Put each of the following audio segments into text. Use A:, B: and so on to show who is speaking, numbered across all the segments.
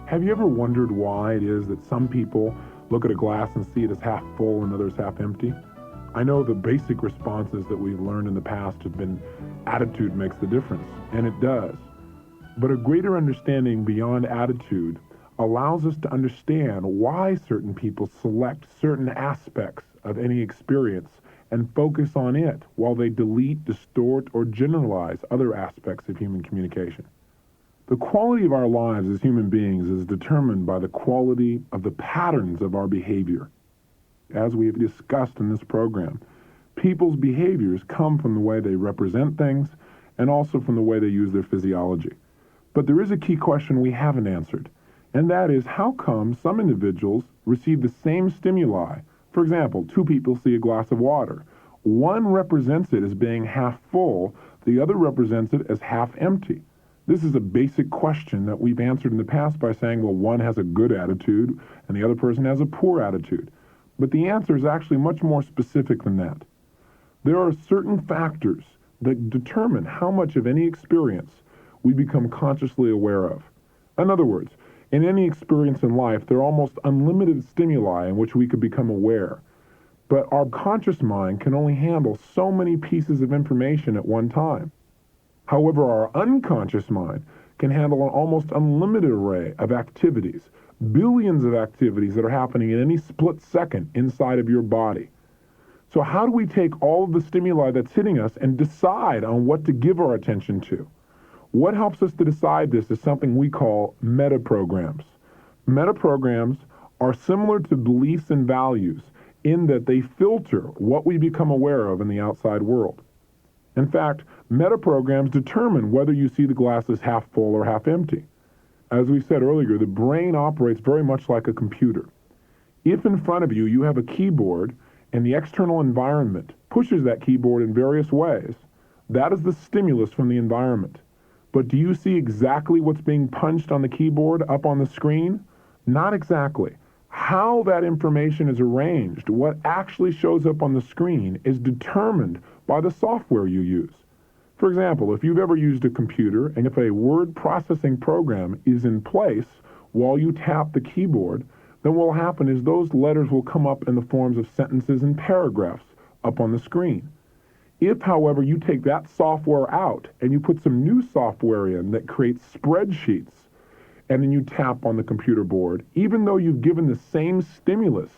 A: Have you ever wondered why it is that some people look at a glass and see it as half full and others half empty? I know the basic responses that we've learned in the past have been attitude makes the difference, and it does. But a greater understanding beyond attitude allows us to understand why certain people select certain aspects of any experience and focus on it while they delete, distort, or generalize other aspects of human communication. The quality of our lives as human beings is determined by the quality of the patterns of our behavior. As we have discussed in this program, people's behaviors come from the way they represent things and also from the way they use their physiology. But there is a key question we haven't answered, and that is how come some individuals receive the same stimuli? For example, two people see a glass of water. One represents it as being half full, the other represents it as half empty. This is a basic question that we've answered in the past by saying, well, one has a good attitude and the other person has a poor attitude. But the answer is actually much more specific than that. There are certain factors that determine how much of any experience we become consciously aware of. In other words, in any experience in life, there are almost unlimited stimuli in which we could become aware. But our conscious mind can only handle so many pieces of information at one time. However, our unconscious mind can handle an almost unlimited array of activities, billions of activities that are happening in any split second inside of your body. So how do we take all of the stimuli that's hitting us and decide on what to give our attention to? What helps us to decide this is something we call meta-programs. Meta-programs are similar to beliefs and values in that they filter what we become aware of in the outside world. In fact, meta-programs determine whether you see the glass as half full or half empty. As we said earlier, the brain operates very much like a computer. If in front of you you have a keyboard and the external environment pushes that keyboard in various ways, that is the stimulus from the environment. But do you see exactly what's being punched on the keyboard up on the screen? Not exactly. How that information is arranged, what actually shows up on the screen, is determined by the software you use. For example, if you've ever used a computer and if a word processing program is in place while you tap the keyboard, then what will happen is those letters will come up in the forms of sentences and paragraphs up on the screen. If, however, you take that software out and you put some new software in that creates spreadsheets, and then you tap on the computer board, even though you've given the same stimulus,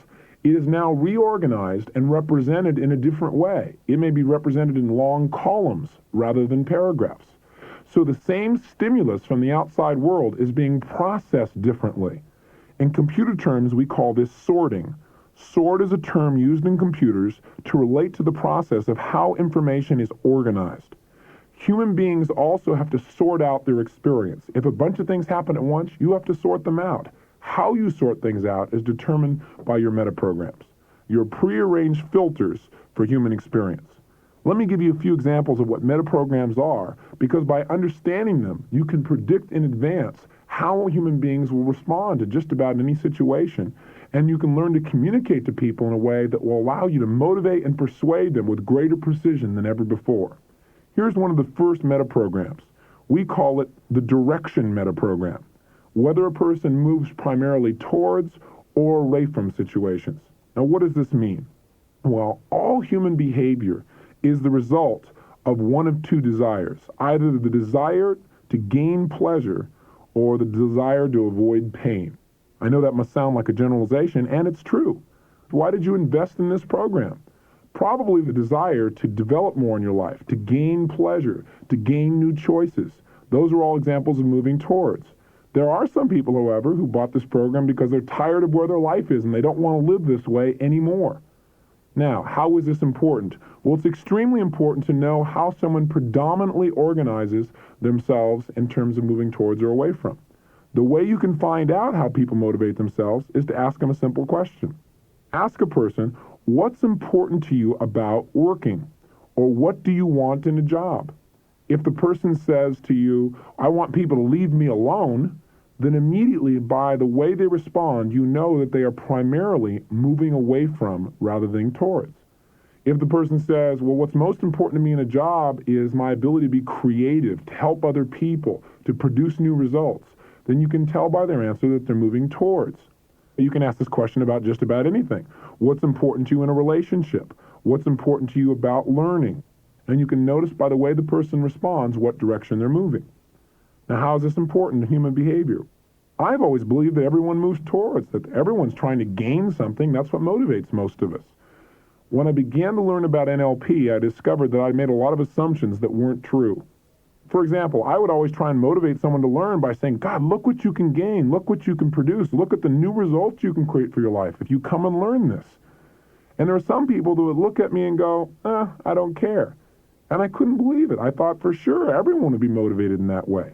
A: it is now reorganized and represented in a different way. It may be represented in long columns rather than paragraphs. So the same stimulus from the outside world is being processed differently. In computer terms, we call this sorting. Sort is a term used in computers to relate to the process of how information is organized. Human beings also have to sort out their experience. If a bunch of things happen at once, you have to sort them out. How you sort things out is determined by your metaprograms, your prearranged filters for human experience. Let me give you a few examples of what metaprograms are, because by understanding them, you can predict in advance how human beings will respond to just about any situation, and you can learn to communicate to people in a way that will allow you to motivate and persuade them with greater precision than ever before. Here's one of the first metaprograms. We call it the direction metaprogram. Whether a person moves primarily towards or away from situations. Now, what does this mean? Well, all human behavior is the result of one of two desires, either the desire to gain pleasure or the desire to avoid pain. I know that must sound like a generalization, and it's true. Why did you invest in this program? Probably the desire to develop more in your life, to gain pleasure, to gain new choices. Those are all examples of moving towards. There are some people, however, who bought this program because they're tired of where their life is and they don't want to live this way anymore. Now, how is this important? Well, it's extremely important to know how someone predominantly organizes themselves in terms of moving towards or away from. The way you can find out how people motivate themselves is to ask them a simple question. Ask a person, what's important to you about working? Or what do you want in a job? If the person says to you, I want people to leave me alone, then immediately by the way they respond, you know that they are primarily moving away from rather than towards. If the person says, well, what's most important to me in a job is my ability to be creative, to help other people, to produce new results, then you can tell by their answer that they're moving towards. You can ask this question about just about anything. What's important to you in a relationship? What's important to you about learning? And you can notice by the way the person responds what direction they're moving. Now, how is this important to human behavior? I've always believed that everyone moves towards, that everyone's trying to gain something. That's what motivates most of us. When I began to learn about NLP, I discovered that I made a lot of assumptions that weren't true. For example, I would always try and motivate someone to learn by saying, God, look what you can gain, look what you can produce, look at the new results you can create for your life if you come and learn this. And there are some people that would look at me and go, I don't care. And I couldn't believe it. I thought for sure everyone would be motivated in that way.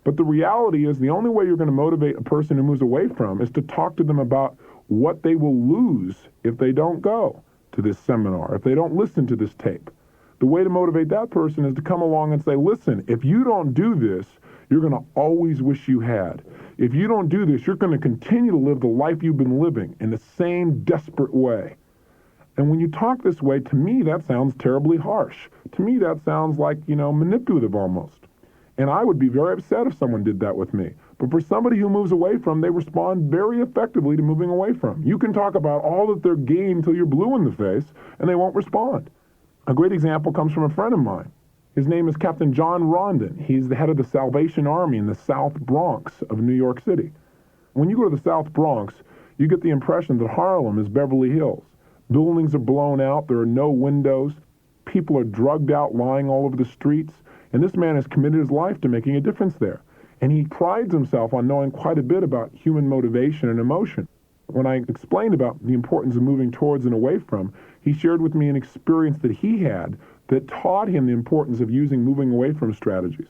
A: But the reality is the only way you're going to motivate a person who moves away from is to talk to them about what they will lose if they don't go to this seminar, if they don't listen to this tape. The way to motivate that person is to come along and say, listen, if you don't do this, you're going to always wish you had. If you don't do this, you're going to continue to live the life you've been living in the same desperate way. And when you talk this way, to me, that sounds terribly harsh. To me, that sounds like, manipulative almost. And I would be very upset if someone did that with me. But for somebody who moves away from, they respond very effectively to moving away from. You can talk about all that they're gained till you're blue in the face, and they won't respond. A great example comes from a friend of mine. His name is Captain John Rondon. He's the head of the Salvation Army in the South Bronx of New York City. When you go to the South Bronx, you get the impression that Harlem is Beverly Hills. Buildings are blown out. There are no windows. People are drugged out, lying all over the streets. And this man has committed his life to making a difference there. And he prides himself on knowing quite a bit about human motivation and emotion. When I explained about the importance of moving towards and away from, he shared with me an experience that he had that taught him the importance of using moving away from strategies.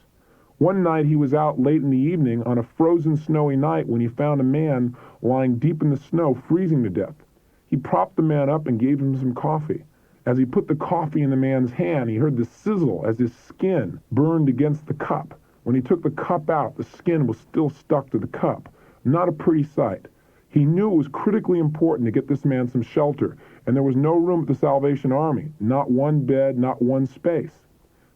A: One night he was out late in the evening on a frozen, snowy night when he found a man lying deep in the snow, freezing to death. He propped the man up and gave him some coffee. As he put the coffee in the man's hand, he heard the sizzle as his skin burned against the cup. When he took the cup out, the skin was still stuck to the cup. Not a pretty sight. He knew it was critically important to get this man some shelter, and there was no room at the Salvation Army, not one bed, not one space.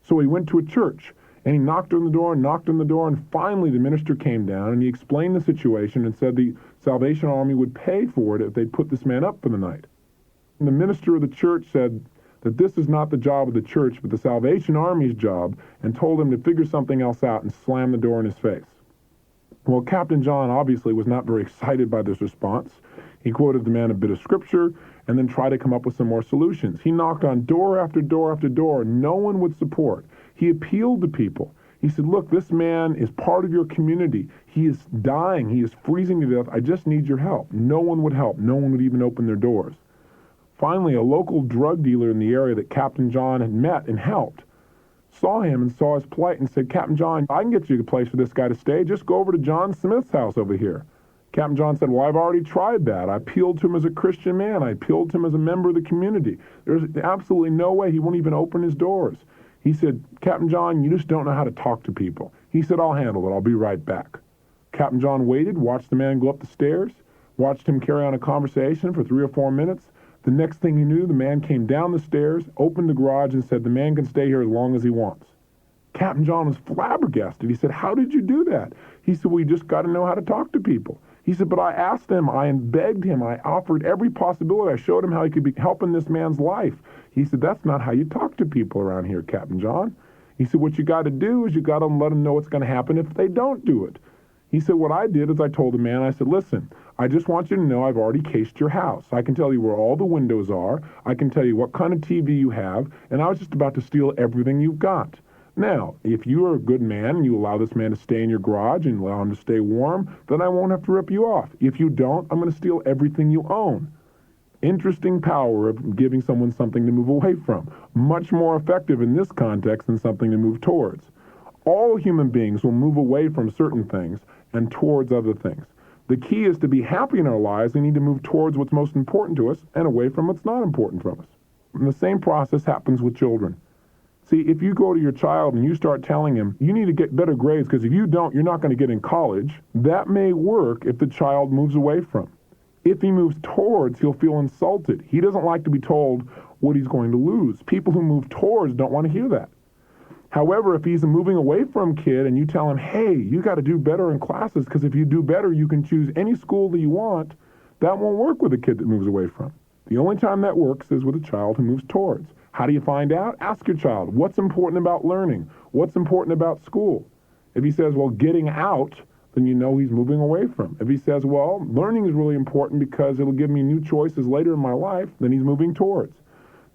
A: So he went to a church, and he knocked on the door, and finally the minister came down, and he explained the situation and said the Salvation Army would pay for it if they'd put this man up for the night. And the minister of the church said that this is not the job of the church, but the Salvation Army's job, and told him to figure something else out and slammed the door in his face. Well, Captain John obviously was not very excited by this response. He quoted the man a bit of scripture and then tried to come up with some more solutions. He knocked on door after door after door. No one would support. He appealed to people. He said, look, this man is part of your community. He is dying. He is freezing to death. I just need your help. No one would help. No one would even open their doors. Finally, a local drug dealer in the area that Captain John had met and helped saw him and saw his plight and said, Captain John, I can get you a place for this guy to stay. Just go over to John Smith's house over here. Captain John said, well, I've already tried that. I appealed to him as a Christian man. I appealed to him as a member of the community. There's absolutely no way he won't even open his doors. He said, Captain John, you just don't know how to talk to people. He said, I'll handle it. I'll be right back. Captain John waited, watched the man go up the stairs, watched him carry on a conversation for 3 or 4 minutes. The next thing he knew, the man came down the stairs, opened the garage, and said, the man can stay here as long as he wants. Captain John was flabbergasted. He said, how did you do that? He said, well, you just got to know how to talk to people. He said, but I asked him, I begged him, I offered every possibility. I showed him how he could be helping this man's life. He said, that's not how you talk to people around here, Captain John. He said, what you got to do is you got to let them know what's going to happen if they don't do it. He said, what I did is I told the man, I said, listen, I just want you to know I've already cased your house. I can tell you where all the windows are. I can tell you what kind of TV you have. And I was just about to steal everything you've got. Now, if you are a good man and you allow this man to stay in your garage and allow him to stay warm, then I won't have to rip you off. If you don't, I'm going to steal everything you own. Interesting power of giving someone something to move away from. Much more effective in this context than something to move towards. All human beings will move away from certain things and towards other things. The key is to be happy in our lives. We need to move towards what's most important to us and away from what's not important from us. And the same process happens with children. See, if you go to your child and you start telling him, you need to get better grades because if you don't, you're not going to get in college, that may work if the child moves away from. If he moves towards, he'll feel insulted. He doesn't like to be told what he's going to lose. People who move towards don't want to hear that. However, if he's a moving away from kid and you tell him, hey, you got to do better in classes because if you do better, you can choose any school that you want, that won't work with a kid that moves away from. The only time that works is with a child who moves towards. How do you find out? Ask your child, what's important about learning? What's important about school? If he says, well, getting out, then you know he's moving away from. If he says, well, learning is really important because it'll give me new choices later in my life, then he's moving towards.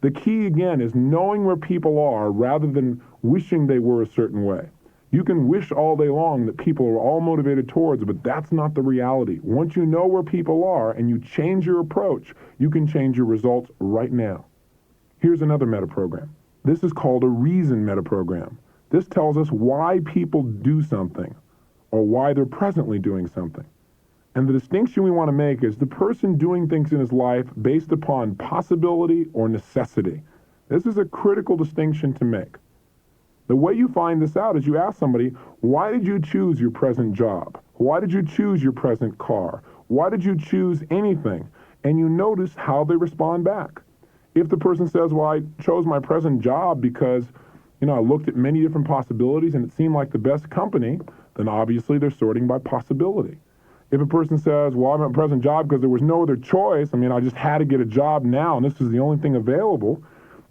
A: The key, again, is knowing where people are rather than wishing they were a certain way. You can wish all day long that people are all motivated towards, but that's not the reality. Once you know where people are and you change your approach, you can change your results right now. Here's another metaprogram. This is called a reason metaprogram. This tells us why people do something or why they're presently doing something. And the distinction we want to make is the person doing things in his life based upon possibility or necessity. This is a critical distinction to make. The way you find this out is you ask somebody, why did you choose your present job? Why did you choose your present car? Why did you choose anything? And you notice how they respond back. If the person says, well, I chose my present job because, I looked at many different possibilities and it seemed like the best company, then obviously they're sorting by possibility. If a person says, well, I'm at my present job because there was no other choice, I just had to get a job now and this is the only thing available,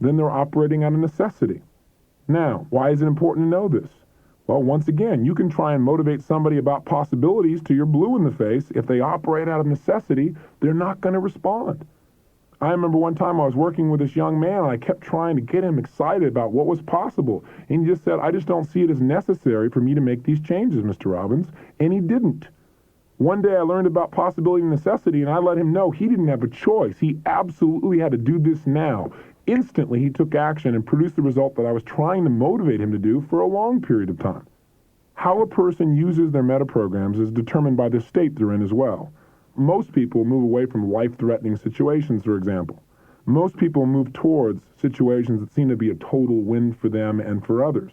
A: then they're operating out of necessity. Now, why is it important to know this? Well, once again, you can try and motivate somebody about possibilities till you're blue in the face. If they operate out of necessity, they're not going to respond. I remember one time I was working with this young man and I kept trying to get him excited about what was possible. And he just said, I just don't see it as necessary for me to make these changes, Mr. Robbins. And he didn't. One day I learned about possibility and necessity and I let him know he didn't have a choice. He absolutely had to do this now. Instantly, he took action and produced the result that I was trying to motivate him to do for a long period of time. How a person uses their metaprograms is determined by the state they're in as well. Most people move away from life-threatening situations, for example. Most people move towards situations that seem to be a total win for them and for others.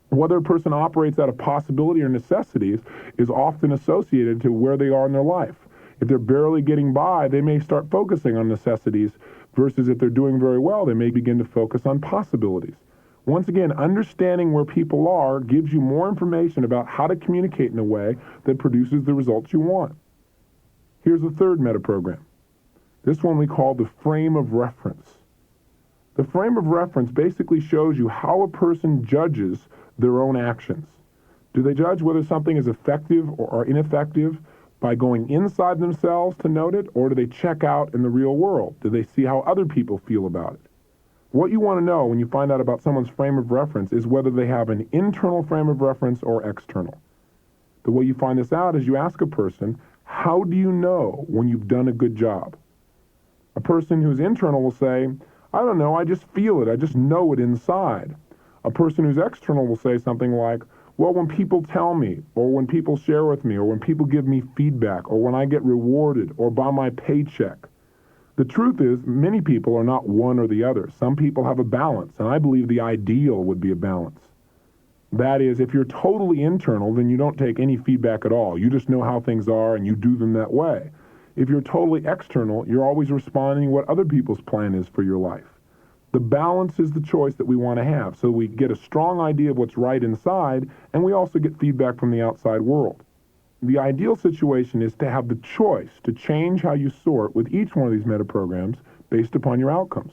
A: Whether a person operates out of possibility or necessities is often associated to where they are in their life. If they're barely getting by, they may start focusing on necessities, versus if they're doing very well, they may begin to focus on possibilities. Once again, understanding where people are gives you more information about how to communicate in a way that produces the results you want. Here's the third metaprogram. This one we call the frame of reference. The frame of reference basically shows you how a person judges their own actions. Do they judge whether something is effective or ineffective by going inside themselves to note it, or do they check out in the real world? Do they see how other people feel about it? What you want to know when you find out about someone's frame of reference is whether they have an internal frame of reference or external. The way you find this out is you ask a person, how do you know when you've done a good job? A person who's internal will say, I don't know, I just feel it, I just know it inside. A person who's external will say something like, well, when people tell me, or when people share with me, or when people give me feedback, or when I get rewarded, or by my paycheck. The truth is, many people are not one or the other. Some people have a balance, and I believe the ideal would be a balance. That is, if you're totally internal, then you don't take any feedback at all. You just know how things are, and you do them that way. If you're totally external, you're always responding what other people's plan is for your life. The balance is the choice that we want to have, so we get a strong idea of what's right inside, and we also get feedback from the outside world. The ideal situation is to have the choice to change how you sort with each one of these metaprograms based upon your outcomes.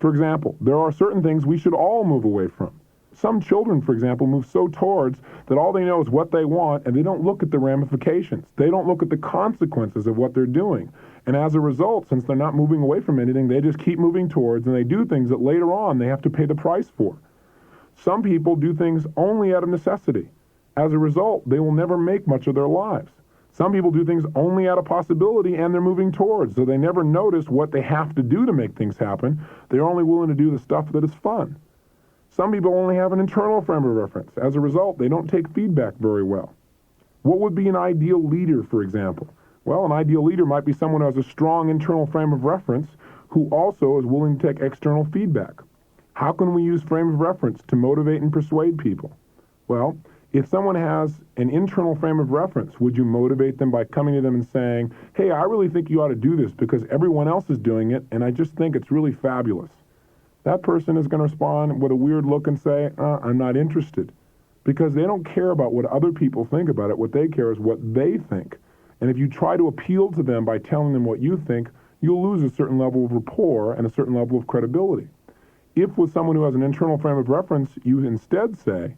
A: For example, there are certain things we should all move away from. Some children, for example, move so towards that all they know is what they want, and they don't look at the ramifications. They don't look at the consequences of what they're doing. And as a result, since they're not moving away from anything, they just keep moving towards, and they do things that later on they have to pay the price for. Some people do things only out of necessity. As a result, they will never make much of their lives. Some people do things only out of possibility, and they're moving towards, so they never notice what they have to do to make things happen. They're only willing to do the stuff that is fun. Some people only have an internal frame of reference. As a result, they don't take feedback very well. What would be an ideal leader, for example? Well, an ideal leader might be someone who has a strong internal frame of reference who also is willing to take external feedback. How can we use frame of reference to motivate and persuade people? Well, if someone has an internal frame of reference, would you motivate them by coming to them and saying, hey, I really think you ought to do this because everyone else is doing it, and I just think it's really fabulous? That person is going to respond with a weird look and say, I'm not interested, because they don't care about what other people think about it. What they care is what they think. And if you try to appeal to them by telling them what you think, you'll lose a certain level of rapport and a certain level of credibility. If with someone who has an internal frame of reference, you instead say,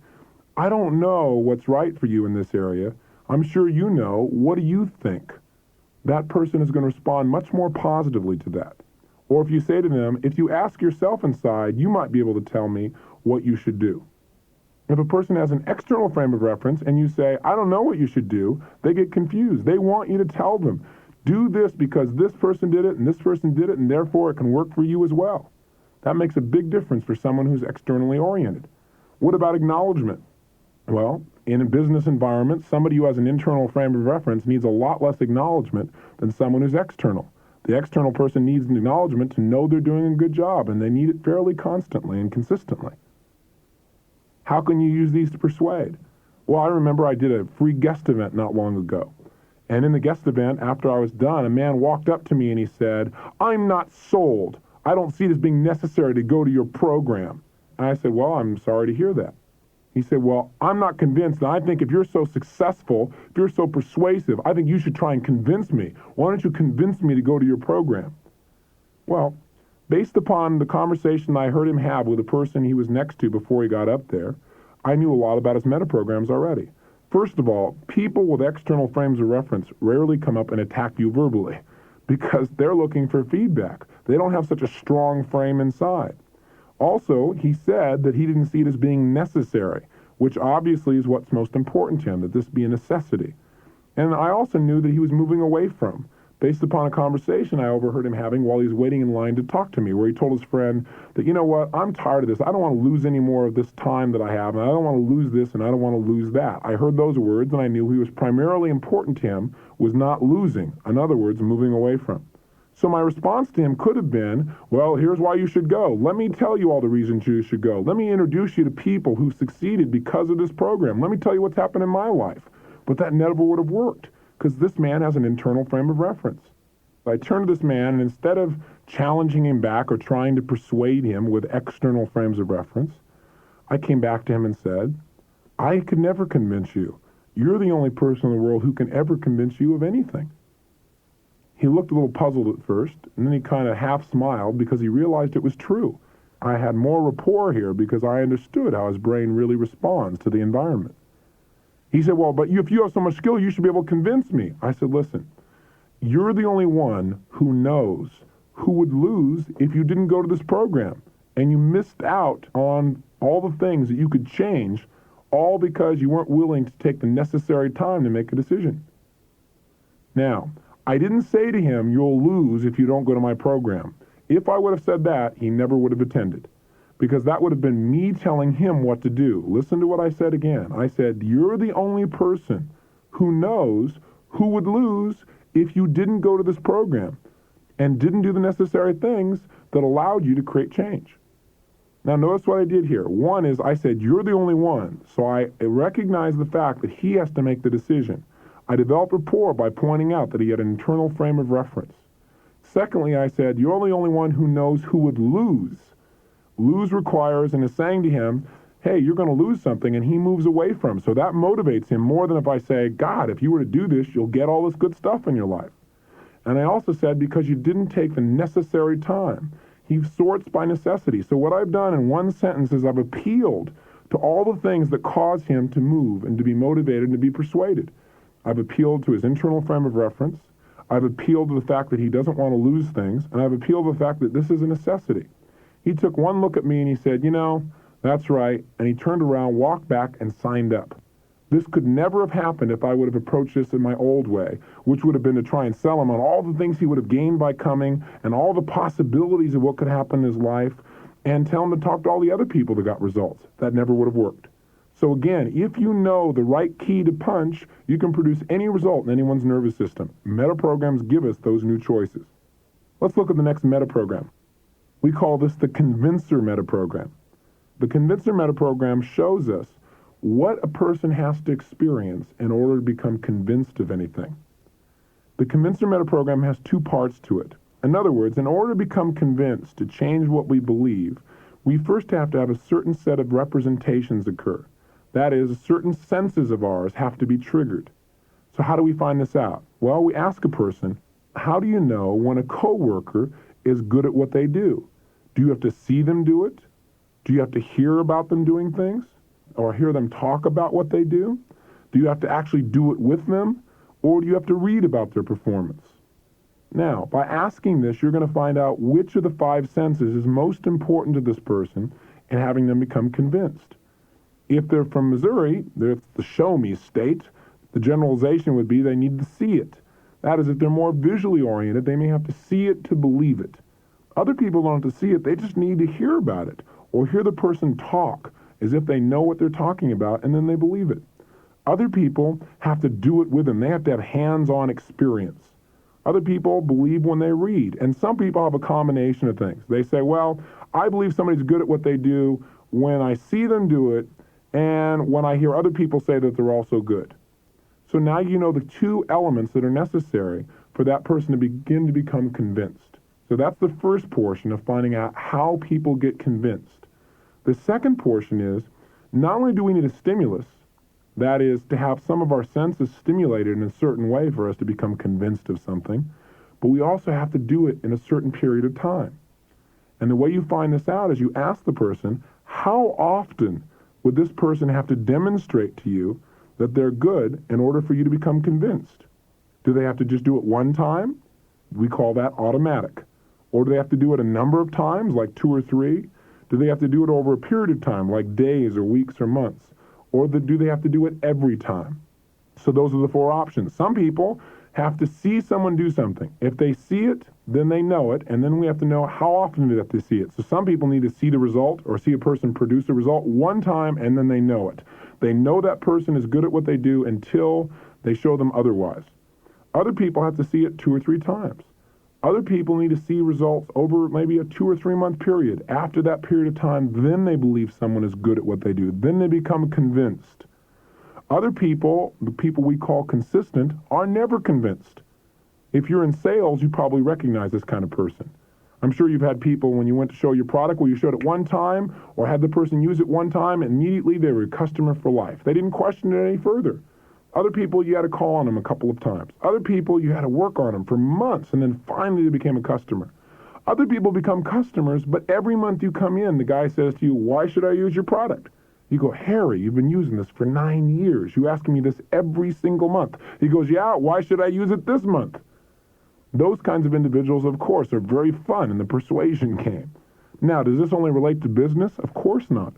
A: I don't know what's right for you in this area. I'm sure you know. What do you think? That person is going to respond much more positively to that. Or if you say to them, if you ask yourself inside, you might be able to tell me what you should do. If a person has an external frame of reference and you say, I don't know what you should do, they get confused. They want you to tell them, do this because this person did it and this person did it, and therefore it can work for you as well. That makes a big difference for someone who's externally oriented. What about acknowledgement? Well, in a business environment, somebody who has an internal frame of reference needs a lot less acknowledgement than someone who's external. The external person needs an acknowledgement to know they're doing a good job, and they need it fairly constantly and consistently. How can you use these to persuade? Well, I remember I did a free guest event not long ago. And in the guest event, after I was done, a man walked up to me and he said, I'm not sold. I don't see it as being necessary to go to your program. And I said, well, I'm sorry to hear that. He said, well, I'm not convinced, and I think if you're so successful, if you're so persuasive, I think you should try and convince me. Why don't you convince me to go to your program? Well, based upon the conversation I heard him have with the person he was next to before he got up there, I knew a lot about his meta programs already. First of all, people with external frames of reference rarely come up and attack you verbally because they're looking for feedback. They don't have such a strong frame inside. Also, he said that he didn't see it as being necessary, which obviously is what's most important to him, that this be a necessity. And I also knew that he was moving away from, based upon a conversation I overheard him having while he was waiting in line to talk to me, where he told his friend that, you know what, I'm tired of this. I don't want to lose any more of this time that I have, and I don't want to lose this, and I don't want to lose that. I heard those words, and I knew he was primarily important to him was not losing, in other words, moving away from. So my response to him could have been, well, here's why you should go. Let me tell you all the reasons you should go. Let me introduce you to people who succeeded because of this program. Let me tell you what's happened in my life. But that never would have worked because this man has an internal frame of reference. I turned to this man, and instead of challenging him back or trying to persuade him with external frames of reference, I came back to him and said, I could never convince you. You're the only person in the world who can ever convince you of anything. He looked a little puzzled at first, and then he kind of half smiled because he realized it was true. I had more rapport here because I understood how his brain really responds to the environment. He said, well, but if you have so much skill, you should be able to convince me. I said, listen, you're the only one who knows who would lose if you didn't go to this program. And you missed out on all the things that you could change, all because you weren't willing to take the necessary time to make a decision. Now, I didn't say to him, you'll lose if you don't go to my program. If I would have said that, he never would have attended, because that would have been me telling him what to do. Listen to what I said again. I said, you're the only person who knows who would lose if you didn't go to this program and didn't do the necessary things that allowed you to create change. Now, notice what I did here. One is I said, you're the only one. So I recognize the fact that he has to make the decision. I developed rapport by pointing out that he had an internal frame of reference. Secondly, I said, you're the only one who knows who would lose. Lose requires and is saying to him, hey, you're going to lose something, and he moves away from. So that motivates him more than if I say, God, if you were to do this, you'll get all this good stuff in your life. And I also said, because you didn't take the necessary time. He sorts by necessity. So what I've done in one sentence is I've appealed to all the things that cause him to move and to be motivated and to be persuaded. I've appealed to his internal frame of reference. I've appealed to the fact that he doesn't want to lose things. And I've appealed to the fact that this is a necessity. He took one look at me and he said, you know, that's right. And he turned around, walked back, and signed up. This could never have happened if I would have approached this in my old way, which would have been to try and sell him on all the things he would have gained by coming and all the possibilities of what could happen in his life and tell him to talk to all the other people that got results. That never would have worked. So again, if you know the right key to punch, you can produce any result in anyone's nervous system. Meta programs give us those new choices. Let's look at the next meta program. We call this the convincer metaprogram. The convincer metaprogram shows us what a person has to experience in order to become convinced of anything. The convincer metaprogram has two parts to it. In other words, in order to become convinced, to change what we believe, we first have to have a certain set of representations occur. That is, certain senses of ours have to be triggered. So how do we find this out? Well, we ask a person, how do you know when a coworker is good at what they do? Do you have to see them do it? Do you have to hear about them doing things? Or hear them talk about what they do? Do you have to actually do it with them? Or do you have to read about their performance? Now, by asking this, you're going to find out which of the five senses is most important to this person and having them become convinced. If they're from Missouri, they're the show me state, the generalization would be they need to see it. That is, if they're more visually oriented, they may have to see it to believe it. Other people don't have to see it, they just need to hear about it or hear the person talk as if they know what they're talking about and then they believe it. Other people have to do it with them. They have to have hands-on experience. Other people believe when they read. And some people have a combination of things. They say, well, I believe somebody's good at what they do when I see them do it and when I hear other people say that they're also good. So now you know the two elements that are necessary for that person to begin to become convinced. So that's the first portion of finding out how people get convinced. The second portion is, not only do we need a stimulus, that is, to have some of our senses stimulated in a certain way for us to become convinced of something, but we also have to do it in a certain period of time. And the way you find this out is you ask the person, how often would this person have to demonstrate to you that they're good in order for you to become convinced? Do they have to just do it one time? We call that automatic. Or do they have to do it a number of times, like 2 or 3? Do they have to do it over a period of time, like days or weeks or months? Or do they have to do it every time? So those are the 4 options. Some people have to see someone do something. If they see it, then they know it, and then we have to know how often do they have to see it. So some people need to see the result or see a person produce a result one time, and then they know it. They know that person is good at what they do until they show them otherwise. Other people have to see it 2 or 3 times. Other people need to see results over maybe a 2 or 3 month period. After that period of time, then they believe someone is good at what they do. Then they become convinced. Other people, the people we call consistent, are never convinced. If you're in sales, you probably recognize this kind of person. I'm sure you've had people when you went to show your product where you showed it one time or had the person use it one time and immediately they were a customer for life. They didn't question it any further. Other people, you had to call on them a couple of times. Other people, you had to work on them for months, and then finally they became a customer. Other people become customers, but every month you come in, the guy says to you, why should I use your product? You go, Harry, you've been using this for 9 years. You ask me this every single month. He goes, yeah, why should I use it this month? Those kinds of individuals, of course, are very fun in the persuasion game. Now, does this only relate to business? Of course not.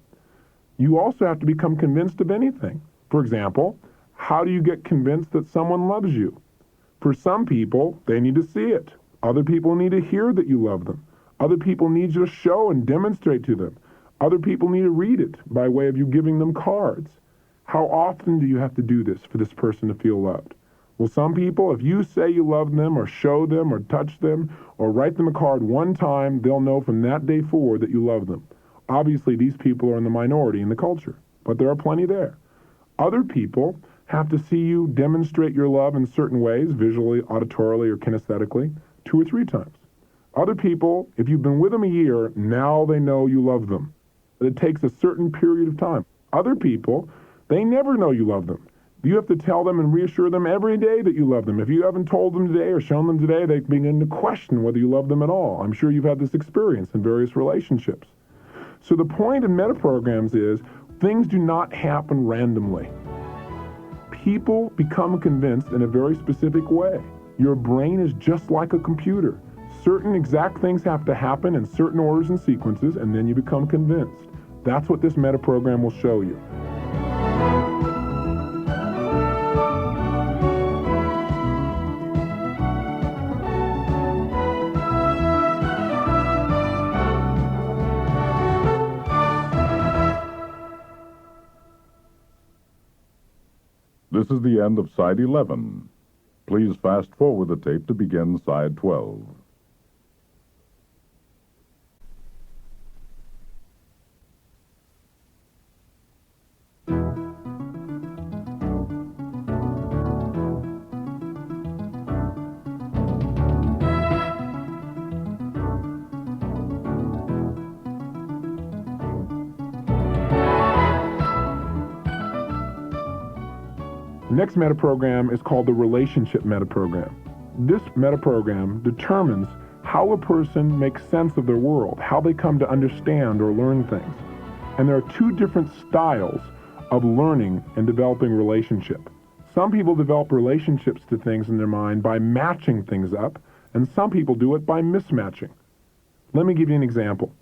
A: You also have to become convinced of anything. For example, how do you get convinced that someone loves you? For some people, they need to see it. Other people need to hear that you love them. Other people need you to show and demonstrate to them. Other people need to read it by way of you giving them cards. How often do you have to do this for this person to feel loved? Well, some people, if you say you love them or show them or touch them or write them a card one time, they'll know from that day forward that you love them. Obviously, these people are in the minority in the culture, but there are plenty there. Other people have to see you demonstrate your love in certain ways, visually, auditorily, or kinesthetically, 2 or 3 times. Other people, if you've been with them a year, now they know you love them. It takes a certain period of time. Other people, they never know you love them. You have to tell them and reassure them every day that you love them. If you haven't told them today or shown them today, they begin to question whether you love them at all. I'm sure you've had this experience in various relationships. So the point of metaprograms is things do not happen randomly. People become convinced in a very specific way. Your brain is just like a computer. Certain exact things have to happen in certain orders and sequences, and then you become convinced. That's what this metaprogram will show you.
B: This is the end of Side 11. Please fast forward the tape to begin Side 12.
A: Next metaprogram is called the relationship metaprogram. This metaprogram determines how a person makes sense of their world, how they come to understand or learn things. And there are two different styles of learning and developing relationship. Some people develop relationships to things in their mind by matching things up, and some people do it by mismatching. Let me give you an example.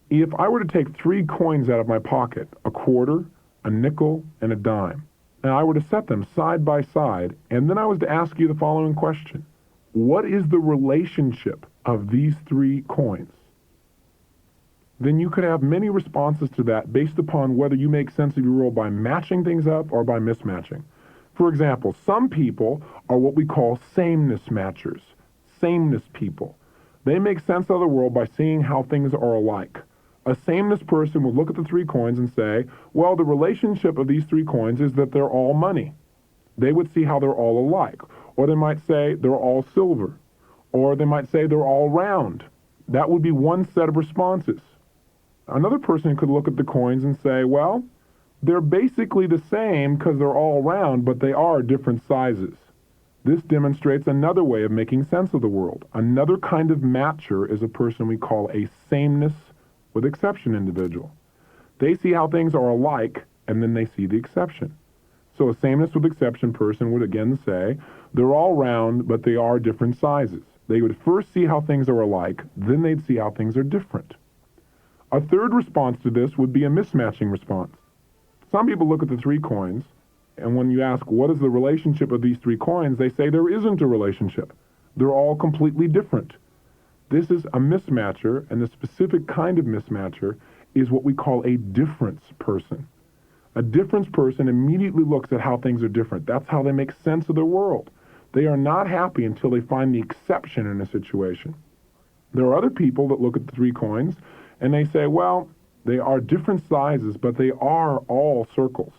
A: If I were to take 3 coins out of my pocket, a quarter, a nickel, and a dime, and I were to set them side by side, and then I was to ask you the following question: what is the relationship of these 3 coins? Then you could have many responses to that based upon whether you make sense of your world by matching things up or by mismatching. For example, some people are what we call sameness matchers, sameness people. They make sense of the world by seeing how things are alike. A sameness person would look at the 3 coins and say, well, the relationship of these 3 coins is that they're all money. They would see how they're all alike. Or they might say they're all silver. Or they might say they're all round. That would be one set of responses. Another person could look at the coins and say, well, they're basically the same because they're all round, but they are different sizes. This demonstrates another way of making sense of the world. Another kind of matcher is a person we call a sameness with exception individual. They see how things are alike, and then they see the exception. So a sameness with exception person would again say, they're all round, but they are different sizes. They would first see how things are alike, then they'd see how things are different. A third response to this would be a mismatching response. Some people look at the 3 coins, and when you ask what is the relationship of these 3 coins, they say there isn't a relationship. They're all completely different. This is a mismatcher, and the specific kind of mismatcher is what we call a difference person. A difference person immediately looks at how things are different. That's how they make sense of their world. They are not happy until they find the exception in a situation. There are other people that look at the 3 coins, and they say, well, they are different sizes, but they are all circles.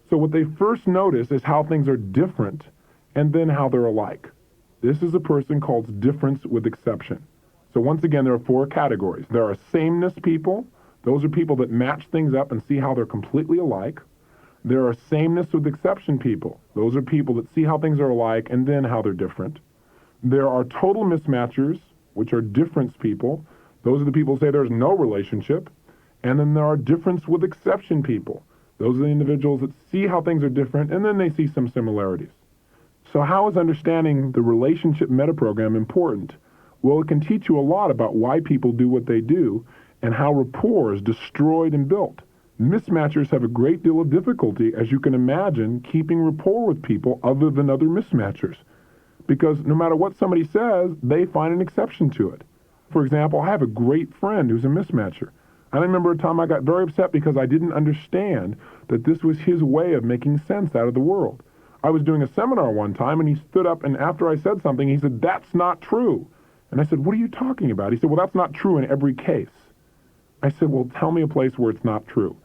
A: So what they first notice is how things are different, and then how they're alike. This is a person called difference with exception. So once again, there are 4 categories. There are sameness people. Those are people that match things up and see how they're completely alike. There are sameness with exception people. Those are people that see how things are alike and then how they're different. There are total mismatchers, which are difference people. Those are the people who say there's no relationship. And then there are difference with exception people. Those are the individuals that see how things are different and then they see some similarities. So how is understanding the relationship metaprogram important? Well, it can teach you a lot about why people do what they do and how rapport is destroyed and built. Mismatchers have a great deal of difficulty, as you can imagine, keeping rapport with people other than other mismatchers. Because no matter what somebody says, they find an exception to it. For example, I have a great friend who's a mismatcher. I remember a time I got very upset because I didn't understand that this was his way of making sense out of the world. I was doing a seminar one time, and he stood up, and after I said something, he said, that's not true. And I said, what are you talking about? He said, well, that's not true in every case. I said, well, tell me a place where it's not true.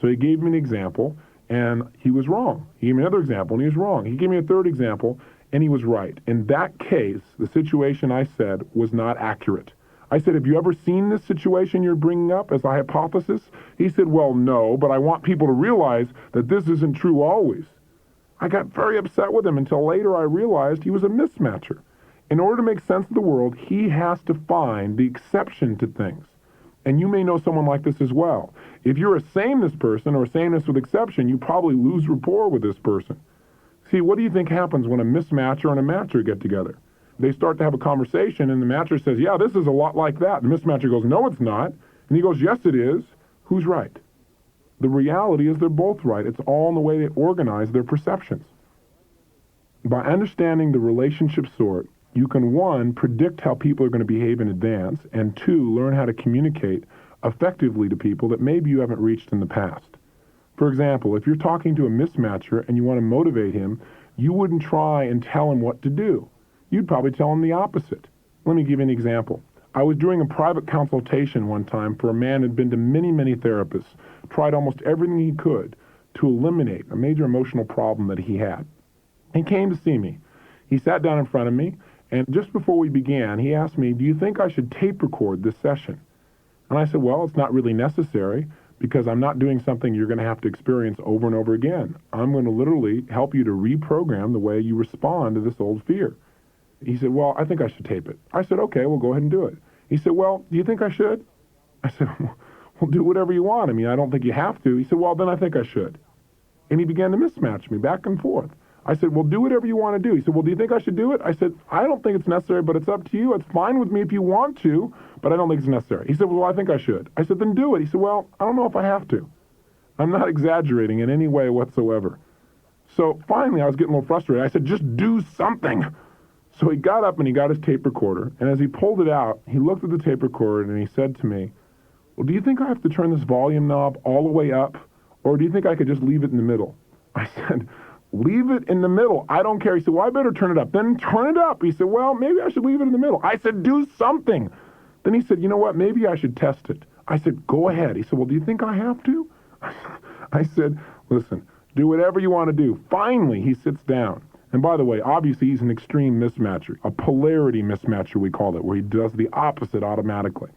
A: So he gave me an example, and he was wrong. He gave me another example, and he was wrong. He gave me a third example, and he was right. In that case, the situation I said was not accurate. I said, have you ever seen this situation you're bringing up as a hypothesis? He said, well, no, but I want people to realize that this isn't true always. I got very upset with him until later I realized he was a mismatcher. In order to make sense of the world, he has to find the exception to things. And you may know someone like this as well. If you're a sameness person or sameness with exception, you probably lose rapport with this person. See, what do you think happens when a mismatcher and a matcher get together? They start to have a conversation, and the matcher says, yeah, this is a lot like that. The mismatcher goes, no, it's not. And he goes, yes, it is. Who's right? The reality is they're both right. It's all in the way they organize their perceptions. By understanding the relationship sort, you can, 1, predict how people are going to behave in advance, and 2, learn how to communicate effectively to people that maybe you haven't reached in the past. For example, if you're talking to a mismatcher and you want to motivate him, you wouldn't try and tell him what to do. You'd probably tell him the opposite. Let me give you an example. I was doing a private consultation one time for a man who had been to many, many therapists, tried almost everything he could to eliminate a major emotional problem that he had. He came to see me. He sat down in front of me, and just before we began, he asked me, do you think I should tape record this session? And I said, well, it's not really necessary, because I'm not doing something you're going to have to experience over and over again. I'm going to literally help you to reprogram the way you respond to this old fear. He said, well, I think I should tape it. I said, okay, well, go ahead and do it. He said, well, do you think I should? I said, well, do whatever you want. I mean, I don't think you have to. He said, well, then I think I should. And he began to mismatch me back and forth. I said, well, do whatever you want to do. He said, well, do you think I should do it? I said, I don't think it's necessary, but it's up to you. It's fine with me if you want to, but I don't think it's necessary. He said, well, I think I should. I said, then do it. He said, well, I don't know if I have to. I'm not exaggerating in any way whatsoever. So finally, I was getting a little frustrated. I said, just do something. So he got up and he got his tape recorder, and as he pulled it out, he looked at the tape recorder and he said to me, well, do you think I have to turn this volume knob all the way up, or do you think I could just leave it in the middle? I said, leave it in the middle. I don't care. He said, well, I better turn it up. Then turn it up. He said, well, maybe I should leave it in the middle. I said, do something. Then he said, you know what? Maybe I should test it. I said, go ahead. He said, well, do you think I have to? I said, listen, do whatever you want to do. Finally, he sits down. And by the way, obviously, he's an extreme mismatcher, a polarity mismatcher, we call it, where he does the opposite automatically.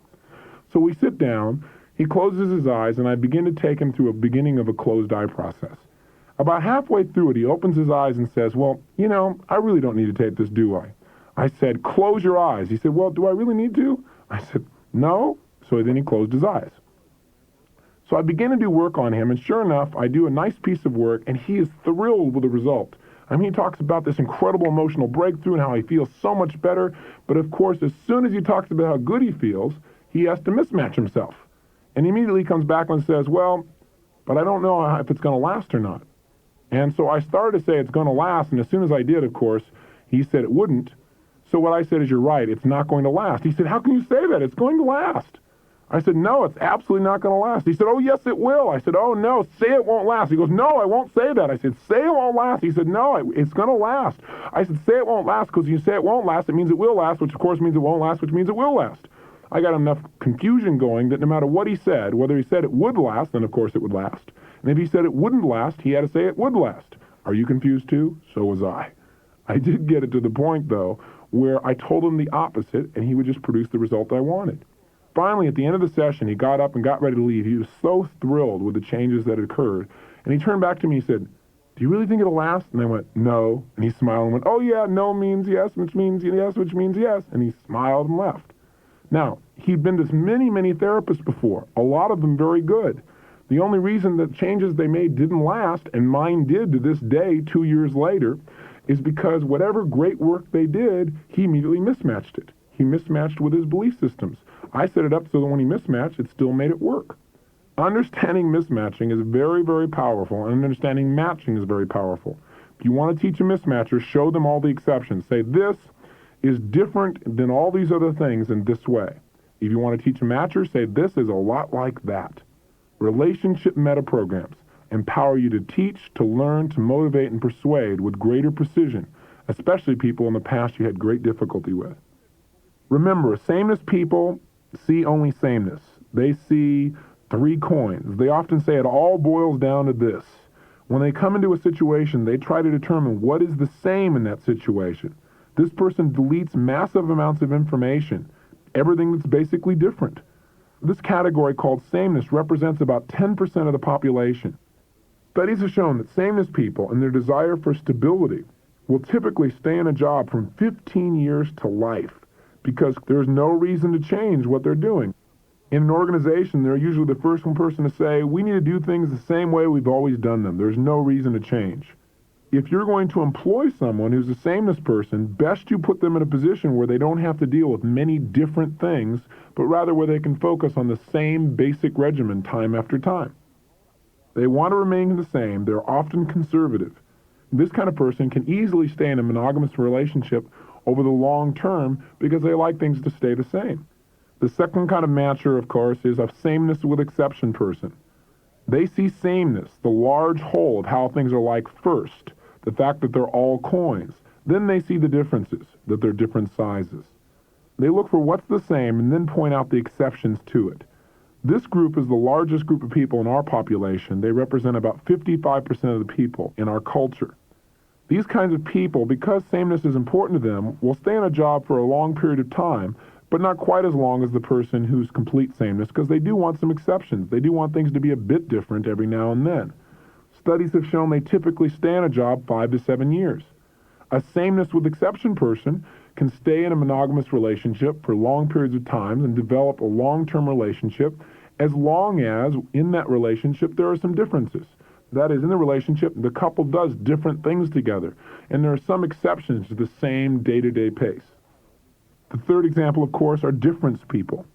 A: So we sit down, he closes his eyes, and I begin to take him through a beginning of a closed eye process. About halfway through it, he opens his eyes and says, well, you know, I really don't need to tape this, do I? I said, close your eyes. He said, well, do I really need to? I said, no. So then he closed his eyes. So I begin to do work on him, and sure enough, I do a nice piece of work, and he is thrilled with the result. I mean, he talks about this incredible emotional breakthrough and how he feels so much better, but of course, as soon as he talks about how good he feels, he has to mismatch himself. And immediately comes back and says, well, but I don't know if it's going to last or not. And so I started to say it's going to last, and as soon as I did, of course, he said it wouldn't. So what I said is, you're right, it's not going to last. He said, how can you say that? It's going to last. I said, no, it's absolutely not going to last. He said, oh, yes, it will. I said, oh, no, say it won't last. He goes, no, I won't say that. I said, say it won't last. He said, no, it's going to last. I said, say it won't last, because you say it won't last, it means it will last, which of course means it won't last, which means it will last. I got enough confusion going that no matter what he said, whether he said it would last, then of course it would last. And if he said it wouldn't last, he had to say it would last. Are you confused too? So was I. I did get it to the point, though, where I told him the opposite, and he would just produce the result I wanted. Finally, at the end of the session, he got up and got ready to leave. He was so thrilled with the changes that had occurred. And he turned back to me and said, do you really think it'll last? And I went, no. And he smiled and went, oh, yeah, no means yes, which means yes, which means yes. And he smiled and left. Now, he'd been to many, many therapists before, a lot of them very good. The only reason that changes they made didn't last, and mine did to this day 2 years later, is because whatever great work they did, he immediately mismatched it. He mismatched with his belief systems. I set it up so that when he mismatched, it still made it work. Understanding mismatching is very, very powerful, and understanding matching is very powerful. If you want to teach a mismatcher, show them all the exceptions. Say, this is different than all these other things in this way. If you want to teach a matcher, say, this is a lot like that. Relationship meta programs empower you to teach, to learn, to motivate, and persuade with greater precision, especially people in the past you had great difficulty with. Remember, sameness people see only sameness. They see three coins. They often say it all boils down to this. When they come into a situation, they try to determine what is the same in that situation. This person deletes massive amounts of information, everything that's basically different. This category called sameness represents about 10% of the population. Studies have shown that sameness people and their desire for stability will typically stay in a job from 15 years to life because there's no reason to change what they're doing. In an organization, they're usually the first one person to say, we need to do things the same way we've always done them. There's no reason to change. If you're going to employ someone who's a sameness person, best you put them in a position where they don't have to deal with many different things, but rather where they can focus on the same basic regimen time after time. They want to remain the same. They're often conservative. This kind of person can easily stay in a monogamous relationship over the long term because they like things to stay the same. The second kind of matcher, of course, is a sameness with exception person. They see sameness, the large whole of how things are like first, the fact that they're all coins. Then they see the differences, that they're different sizes. They look for what's the same and then point out the exceptions to it. This group is the largest group of people in our population. They represent about 55% of the people in our culture. These kinds of people, because sameness is important to them, will stay in a job for a long period of time but not quite as long as the person who's complete sameness, because they do want some exceptions. They do want things to be a bit different every now and then. Studies have shown they typically stay in a job 5 to 7 years. A sameness with exception person can stay in a monogamous relationship for long periods of time and develop a long-term relationship as long as in that relationship there are some differences. That is, in the relationship, the couple does different things together, and there are some exceptions to the same day-to-day pace. The third example, of course, are difference people.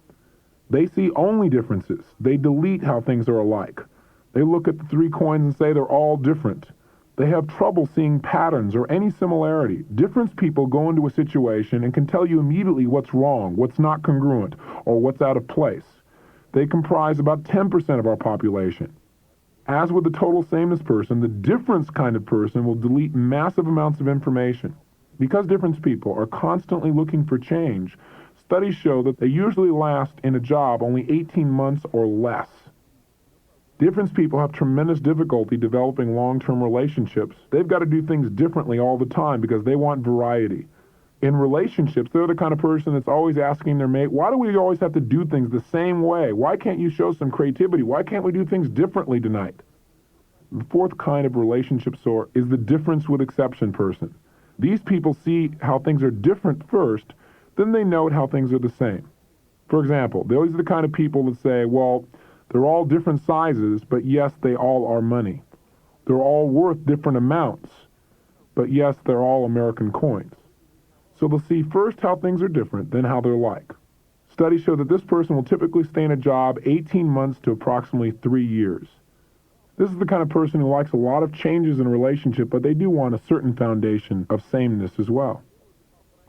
A: They see only differences. They delete how things are alike. They look at the 3 coins and say they're all different. They have trouble seeing patterns or any similarity. Difference people go into a situation and can tell you immediately what's wrong, what's not congruent, or what's out of place. They comprise about 10% of our population. As with the total sameness person, the difference kind of person will delete massive amounts of information. Because difference people are constantly looking for change, studies show that they usually last in a job only 18 months or less. Difference people have tremendous difficulty developing long-term relationships. They've got to do things differently all the time because they want variety. In relationships, they're the kind of person that's always asking their mate, why do we always have to do things the same way? Why can't you show some creativity? Why can't we do things differently tonight? The fourth kind of relationship sort is the difference with exception person. These people see how things are different first, then they note how things are the same. For example, those are the kind of people that say, well, they're all different sizes, but yes, they all are money. They're all worth different amounts, but yes, they're all American coins. So they'll see first how things are different, then how they're like. Studies show that this person will typically stay in a job 18 months to approximately 3 years. This is the kind of person who likes a lot of changes in a relationship, but they do want a certain foundation of sameness as well.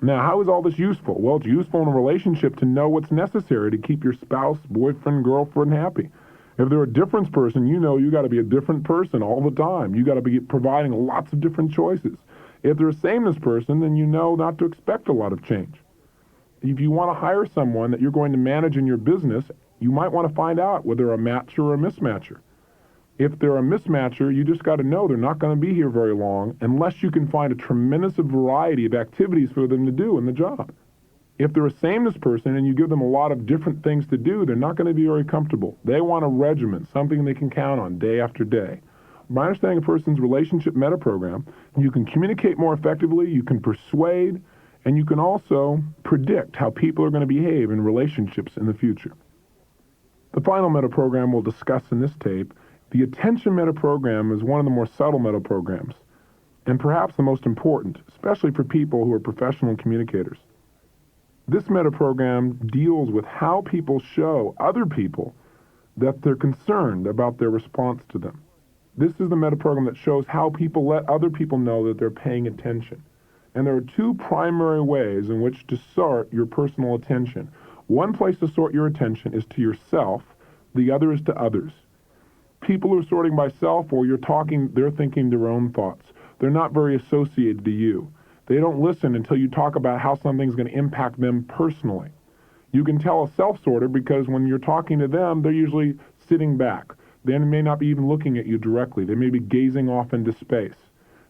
A: Now, how is all this useful? Well, it's useful in a relationship to know what's necessary to keep your spouse, boyfriend, girlfriend happy. If they're a difference person, you know you got to be a different person all the time. You got to be providing lots of different choices. If they're a sameness person, then you know not to expect a lot of change. If you want to hire someone that you're going to manage in your business, you might want to find out whether they're a matcher or a mismatcher. If they're a mismatcher, you just got to know they're not going to be here very long unless you can find a tremendous variety of activities for them to do in the job. If they're a sameness person and you give them a lot of different things to do, they're not going to be very comfortable. They want a regimen, something they can count on day after day. By understanding a person's relationship meta program, you can communicate more effectively, you can persuade, and you can also predict how people are going to behave in relationships in the future. The final meta program we'll discuss in this tape, the attention meta program, is one of the more subtle meta programs, and perhaps the most important, especially for people who are professional communicators. This meta program deals with how people show other people that they're concerned about their response to them. This is the meta program that shows how people let other people know that they're paying attention. And there are 2 primary ways in which to sort your personal attention. One place to sort your attention is to yourself, the other is to others. People are sorting by self, or they're thinking their own thoughts. They're not very associated to you. They don't listen until you talk about how something's going to impact them personally. You can tell a self-sorter because when you're talking to them, they're usually sitting back. They may not be even looking at you directly. They may be gazing off into space.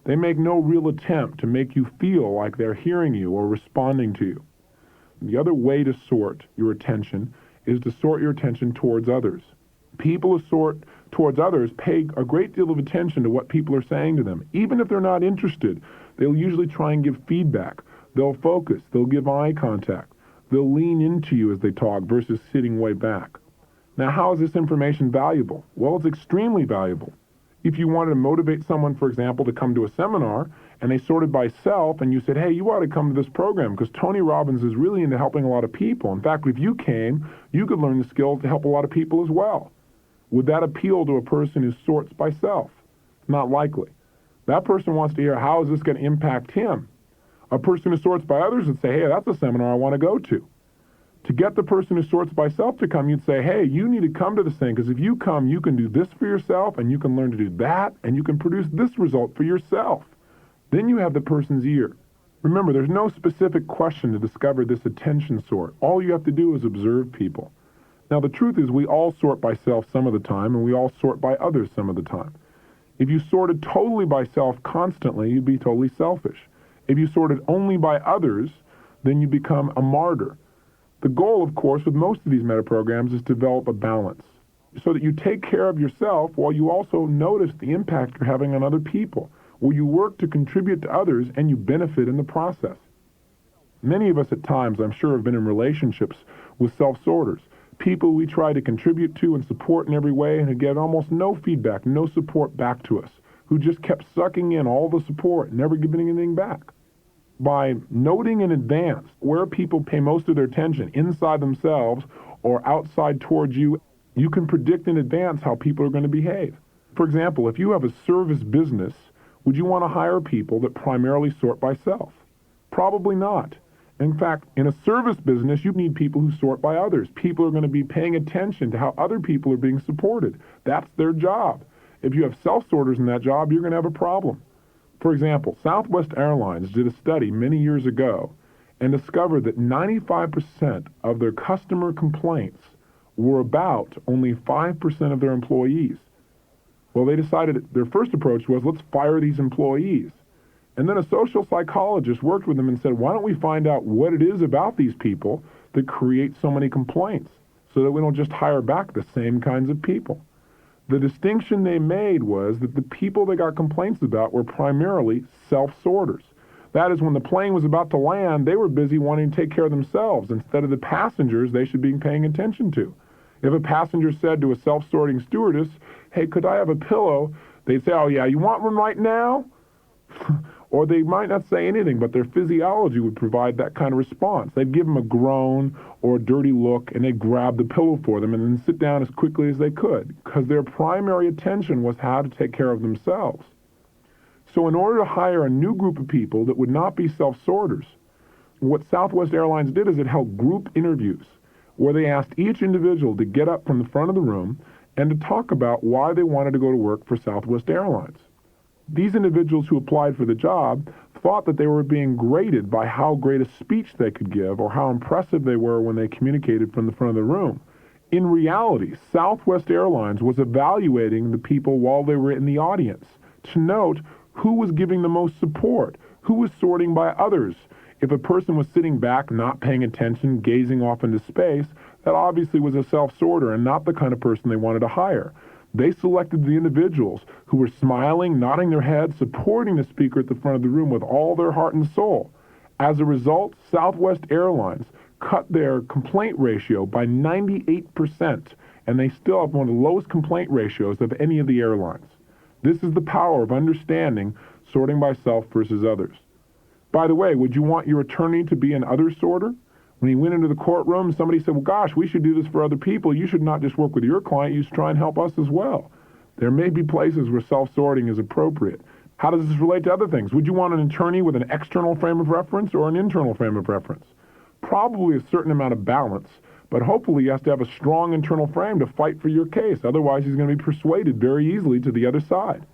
A: They make no real attempt to make you feel like they're hearing you or responding to you. The other way to sort your attention is to sort your attention towards others. People who sort towards others pay a great deal of attention to what people are saying to them. Even if they're not interested, they'll usually try and give feedback. They'll focus. They'll give eye contact. They'll lean into you as they talk versus sitting way back. Now, how is this information valuable? Well, it's extremely valuable. If you wanted to motivate someone, for example, to come to a seminar, and they sorted by self, and you said, hey, you ought to come to this program because Tony Robbins is really into helping a lot of people. In fact, if you came, you could learn the skills to help a lot of people as well. Would that appeal to a person who sorts by self? Not likely. That person wants to hear, how is this going to impact him? A person who sorts by others would say, hey, that's a seminar I want to go to. To get the person who sorts by self to come, you'd say, hey, you need to come to this thing, because if you come, you can do this for yourself, and you can learn to do that, and you can produce this result for yourself. Then you have the person's ear. Remember, there's no specific question to discover this attention sort. All you have to do is observe people. Now, the truth is we all sort by self some of the time, and we all sort by others some of the time. If you sorted totally by self constantly, you'd be totally selfish. If you sorted only by others, then you become a martyr. The goal, of course, with most of these meta programs is to develop a balance so that you take care of yourself while you also notice the impact you're having on other people, where you work to contribute to others and you benefit in the process. Many of us at times, I'm sure, have been in relationships with self-sorters, people we try to contribute to and support in every way and who get almost no feedback, no support back to us, who just kept sucking in all the support and never giving anything back. By noting in advance where people pay most of their attention, inside themselves or outside towards you, you can predict in advance how people are going to behave. For example, if you have a service business, would you want to hire people that primarily sort by self? Probably not. In fact, in a service business, you need people who sort by others. People are going to be paying attention to how other people are being supported. That's their job. If you have self-sorters in that job, you're going to have a problem. For example, Southwest Airlines did a study many years ago and discovered that 95% of their customer complaints were about only 5% of their employees. Well, they decided their first approach was, let's fire these employees. And then a social psychologist worked with them and said, why don't we find out what it is about these people that create so many complaints so that we don't just hire back the same kinds of people. The distinction they made was that the people they got complaints about were primarily self-sorters. That is, when the plane was about to land, they were busy wanting to take care of themselves instead of the passengers they should be paying attention to. If a passenger said to a self-sorting stewardess, hey, could I have a pillow? They'd say, oh yeah, you want one right now? Or they might not say anything, but their physiology would provide that kind of response. They'd give them a groan or a dirty look, and they'd grab the pillow for them and then sit down as quickly as they could, because their primary attention was how to take care of themselves. So in order to hire a new group of people that would not be self-sorters, what Southwest Airlines did is it held group interviews where they asked each individual to get up from the front of the room and to talk about why they wanted to go to work for Southwest Airlines. These individuals who applied for the job thought that they were being graded by how great a speech they could give or how impressive they were when they communicated from the front of the room. In reality, Southwest Airlines was evaluating the people while they were in the audience to note who was giving the most support, who was sorting by others. If a person was sitting back, not paying attention, gazing off into space, that obviously was a self-sorter and not the kind of person they wanted to hire. They selected the individuals who were smiling, nodding their heads, supporting the speaker at the front of the room with all their heart and soul. As a result, Southwest Airlines cut their complaint ratio by 98%, and they still have one of the lowest complaint ratios of any of the airlines. This is the power of understanding sorting by self versus others. By the way, would you want your attorney to be an other sorter? When he went into the courtroom, somebody said, well, gosh, we should do this for other people. You should not just work with your client. You should try and help us as well. There may be places where self-sorting is appropriate. How does this relate to other things? Would you want an attorney with an external frame of reference or an internal frame of reference? Probably a certain amount of balance, but hopefully he has to have a strong internal frame to fight for your case. Otherwise, he's going to be persuaded very easily to the other side.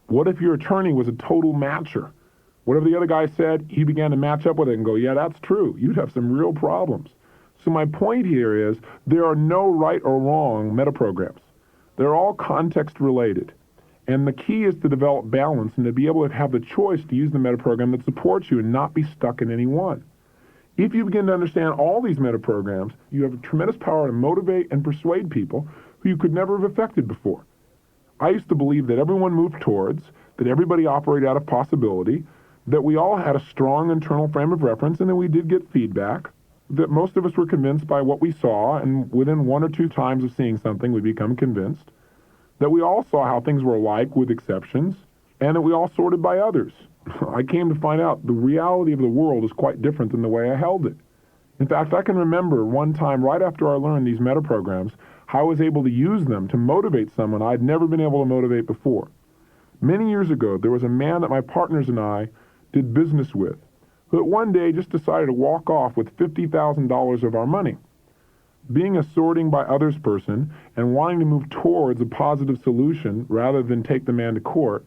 A: What if your attorney was a total matcher? Whatever the other guy said, he began to match up with it and go, yeah, that's true. You'd have some real problems. So my point here is there are no right or wrong meta programs. They're all context related. And the key is to develop balance and to be able to have the choice to use the meta program that supports you and not be stuck in any one. If you begin to understand all these meta programs, you have a tremendous power to motivate and persuade people who you could never have affected before. I used to believe that everyone moved towards, that everybody operated out of possibility, that we all had a strong internal frame of reference, and that we did get feedback, that most of us were convinced by what we saw, and within one or two times of seeing something, we become convinced, that we all saw how things were alike with exceptions, and that we all sorted by others. I came to find out the reality of the world is quite different than the way I held it. In fact, I can remember one time right after I learned these meta programs, how I was able to use them to motivate someone I'd never been able to motivate before. Many years ago, there was a man that my partners and I did business with, who one day just decided to walk off with $50,000 of our money. Being a sorting by others person and wanting to move towards a positive solution rather than take the man to court,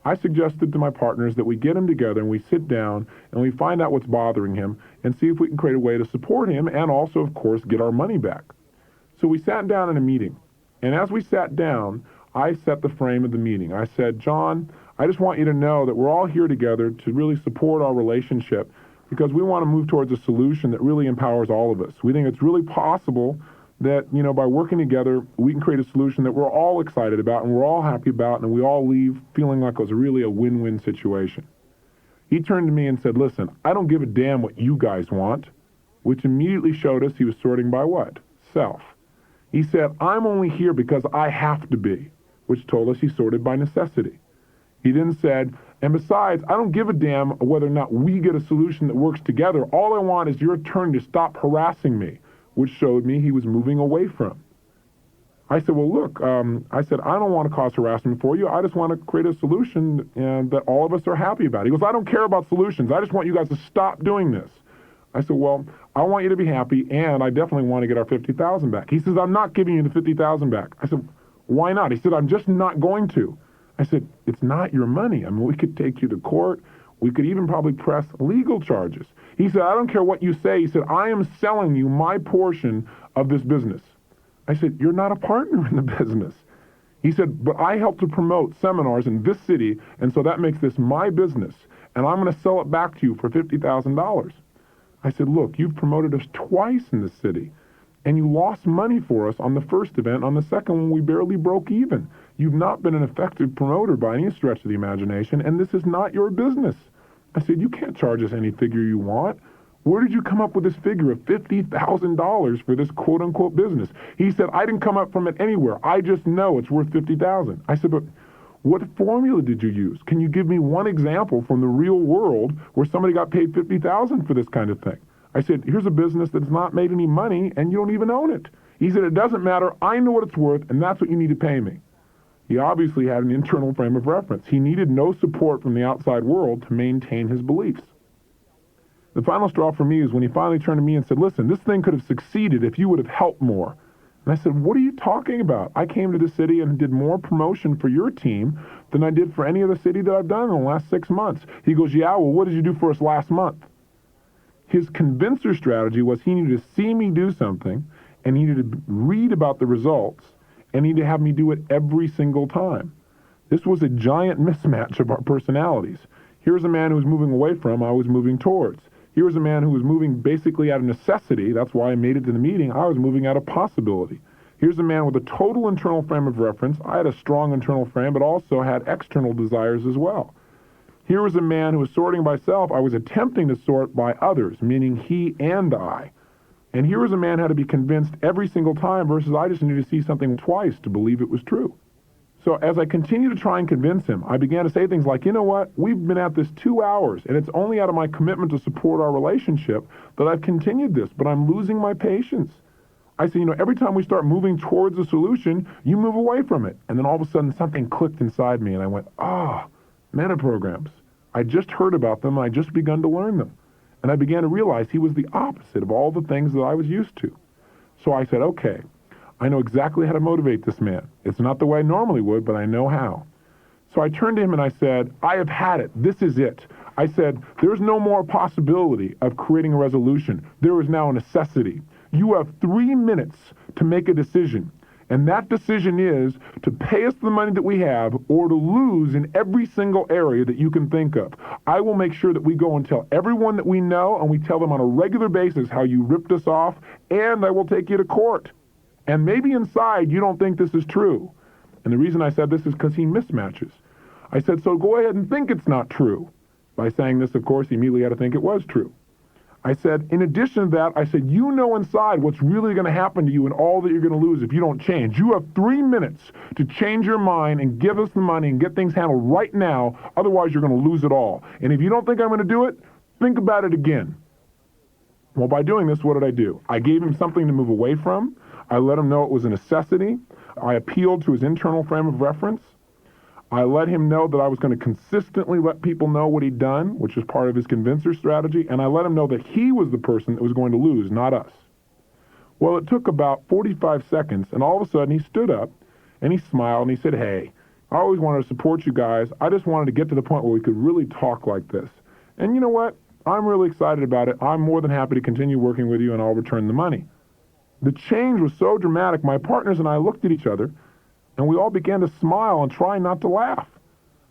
A: I suggested to my partners that we get him together and we sit down and we find out what's bothering him and see if we can create a way to support him and also, of course, get our money back. So we sat down in a meeting, and as we sat down, I set the frame of the meeting. I said, John, I just want you to know that we're all here together to really support our relationship because we want to move towards a solution that really empowers all of us. We think it's really possible that, by working together, we can create a solution that we're all excited about and we're all happy about, and we all leave feeling like it was really a win-win situation. He turned to me and said, listen, I don't give a damn what you guys want, which immediately showed us he was sorting by what? Self. He said, I'm only here because I have to be, which told us he sorted by necessity. He then said, and besides, I don't give a damn whether or not we get a solution that works together. All I want is your turn to stop harassing me, which showed me he was moving away from. I said, well, look, I don't want to cause harassment for you. I just want to create a solution that all of us are happy about. He goes, I don't care about solutions. I just want you guys to stop doing this. I said, well, I want you to be happy, and I definitely want to get our $50,000 back. He says, I'm not giving you the $50,000 back. I said, why not? He said, I'm just not going to. I said, it's not your money. I mean, we could take you to court. We could even probably press legal charges. He said, I don't care what you say. He said, I am selling you my portion of this business. I said, you're not a partner in the business. He said, but I help to promote seminars in this city, and so that makes this my business, and I'm going to sell it back to you for $50,000. I said, look, you've promoted us twice in this city, and you lost money for us on the first event. On the second one, we barely broke even. You've not been an effective promoter by any stretch of the imagination, and this is not your business. I said, you can't charge us any figure you want. Where did you come up with this figure of $50,000 for this quote-unquote business? He said, I didn't come up from it anywhere. I just know it's worth $50,000. I said, but what formula did you use? Can you give me one example from the real world where somebody got paid $50,000 for this kind of thing? I said, here's a business that's not made any money, and you don't even own it. He said, it doesn't matter. I know what it's worth, and that's what you need to pay me. He obviously had an internal frame of reference. He needed no support from the outside world to maintain his beliefs. The final straw for me is when he finally turned to me and said, listen, this thing could have succeeded if you would have helped more. And I said, what are you talking about? I came to the city and did more promotion for your team than I did for any other city that I've done in the last 6 months. He goes, yeah, well, what did you do for us last month? His convincer strategy was he needed to see me do something, and he needed to read about the results, and he needed to have me do it every single time. This was a giant mismatch of our personalities. Here's a man who was moving away from, I was moving towards. Here was a man who was moving basically out of necessity. That's why I made it to the meeting. I was moving out of possibility. Here's a man with a total internal frame of reference. I had a strong internal frame, but also had external desires as well. Here was a man who was sorting by self. I was attempting to sort by others, meaning he and I. And here was a man who had to be convinced every single time versus I just needed to see something twice to believe it was true. So as I continued to try and convince him, I began to say things like, you know what, we've been at this 2 hours, and it's only out of my commitment to support our relationship that I've continued this, but I'm losing my patience. I said, every time we start moving towards a solution, you move away from it. And then all of a sudden something clicked inside me, and I went, meta programs. I just heard about them, and I just begun to learn them. And I began to realize he was the opposite of all the things that I was used to. So I said, okay, I know exactly how to motivate this man. It's not the way I normally would, but I know how. So I turned to him and I said, I have had it. This is it. I said, there's no more possibility of creating a resolution. There is now a necessity. You have 3 minutes to make a decision. And that decision is to pay us the money that we have or to lose in every single area that you can think of. I will make sure that we go and tell everyone that we know, and we tell them on a regular basis how you ripped us off, and I will take you to court. And maybe inside you don't think this is true. And the reason I said this is because he mismatches. I said, so go ahead and think it's not true. By saying this, of course, he immediately had to think it was true. I said, in addition to that, I said, you know inside what's really going to happen to you and all that you're going to lose if you don't change. You have 3 minutes to change your mind and give us the money and get things handled right now. Otherwise, you're going to lose it all. And if you don't think I'm going to do it, think about it again. Well, by doing this, what did I do? I gave him something to move away from. I let him know it was a necessity. I appealed to his internal frame of reference. I let him know that I was going to consistently let people know what he'd done, which is part of his convincer strategy, and I let him know that he was the person that was going to lose, not us. Well, it took about 45 seconds, and all of a sudden he stood up, and he smiled, and he said, hey, I always wanted to support you guys. I just wanted to get to the point where we could really talk like this. And you know what? I'm really excited about it. I'm more than happy to continue working with you, and I'll return the money. The change was so dramatic, my partners and I looked at each other, and we all began to smile and try not to laugh.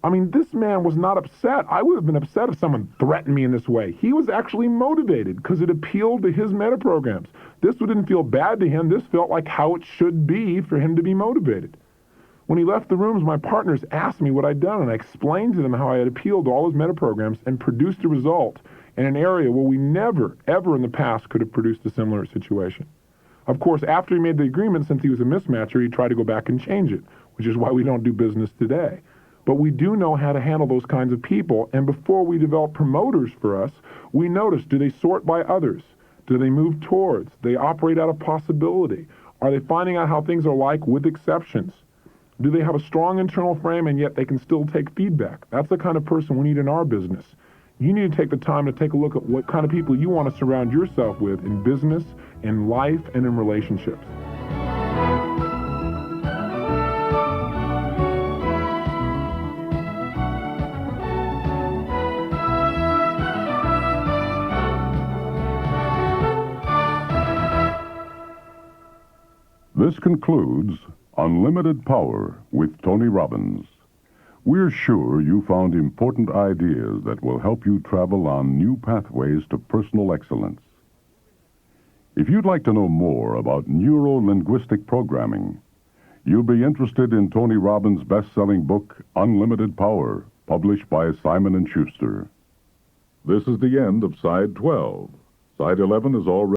A: I mean, this man was not upset. I would have been upset if someone threatened me in this way. He was actually motivated because it appealed to his meta programs. This didn't feel bad to him. This felt like how it should be for him to be motivated. When he left the rooms, my partners asked me what I'd done, and I explained to them how I had appealed to all his meta programs and produced a result in an area where we never, ever in the past could have produced a similar situation. Of course, after he made the agreement, since he was a mismatcher, he tried to go back and change it, which is why we don't do business today. But we do know how to handle those kinds of people, and before we develop promoters for us, we notice, do they sort by others? Do they move towards? Do they operate out of possibility? Are they finding out how things are like with exceptions? Do they have a strong internal frame and yet they can still take feedback? That's the kind of person we need in our business. You need to take the time to take a look at what kind of people you want to surround yourself with in business, in life, and in relationships.
B: This concludes Unlimited Power with Tony Robbins. We're sure you found important ideas that will help you travel on new pathways to personal excellence. If you'd like to know more about neuro-linguistic programming, you'll be interested in Tony Robbins' best-selling book, Unlimited Power, published by Simon & Schuster. This is the end of Side 12. Side 11 is already